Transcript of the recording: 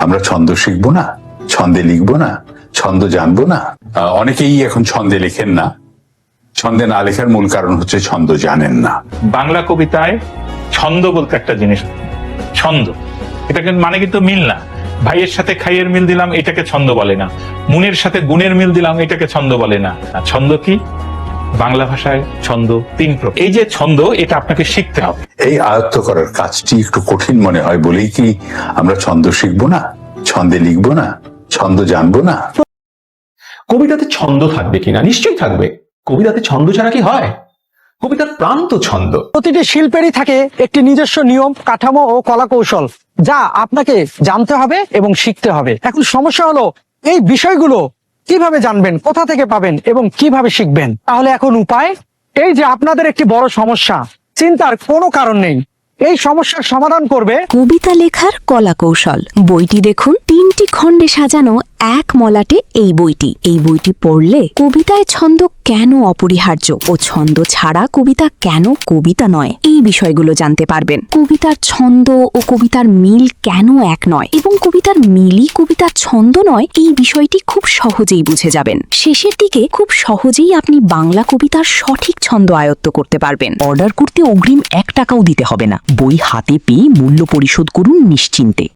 আমরা ছন্দ শিখবো না, ছন্দে লিখবো না, ছন্দ জানবো না? অনেকেই এখন ছন্দে লেখেন না। ছন্দে না লেখার মূল কারণ হচ্ছে ছন্দ জানেন না। বাংলা কবিতায় ছন্দ বলতে একটা জিনিস, ছন্দ এটা কিন্তু মানে কিন্তু মিল না। ভাইয়ের সাথে খাইয়ের মিল দিলাম, এটাকে ছন্দ বলে না। মুনের সাথে গুণের মিল দিলাম, এটাকে ছন্দ বলে না। ছন্দ কি? বাংলা ভাষায় ছন্দ 3 প্রকার। এই যে ছন্দ, এটা আপনাকে শিখতে হবে। এই আয়ত্ত করার কাজটি একটু কঠিন মনে হয় বলেই কি আমরা ছন্দ শিখবো না, ছন্দে লিখবো না, ছন্দ জানবো না? কবিতাতে ছন্দ থাকবে কিনা? নিশ্চয়ই থাকবে। কবিতাতে ছন্দ ছাড়া কি হয়? কবিতার প্রাণ তো ছন্দ। প্রতিটি শিল্পেরই থাকে একটি নিজস্ব নিয়ম, কাঠামো ও কলা কৌশল, যা আপনাকে জানতে হবে এবং শিখতে হবে। এখন সমস্যা হলো এই বিষয়গুলো কিভাবে জানবেন, কোথা থেকে পাবেন এবং কিভাবে শিখবেন? তাহলে এখন উপায় এই যে আপনাদের একটি বড় সমস্যা, চিন্তার কোনো কারণ নেই। এই সমস্যার সমাধান করবে কবিতা লেখার কলা কৌশল। বইটি দেখুন, 3টি খণ্ডে সাজানো এক মলাটে এই বইটি পড়লে কবিতায় ছন্দ কেন অপরিহার্য ও ছন্দ ছাড়া কবিতা কেন কবিতা নয়, এই বিষয়গুলো জানতে পারবেন। কবিতার ছন্দ ও কবিতার মিল কেন এক নয় এবং কবিতার মিলই কবিতার ছন্দ নয়, এই বিষয়টি খুব সহজেই বুঝে যাবেন। শেষের দিকে খুব সহজেই আপনি বাংলা কবিতার সঠিক ছন্দ আয়ত্ত করতে পারবেন। অর্ডার করতে অগ্রিম 1 টাকাও দিতে হবে না। বই হাতে পেয়ে মূল্য পরিশোধ করুন নিশ্চিন্তে।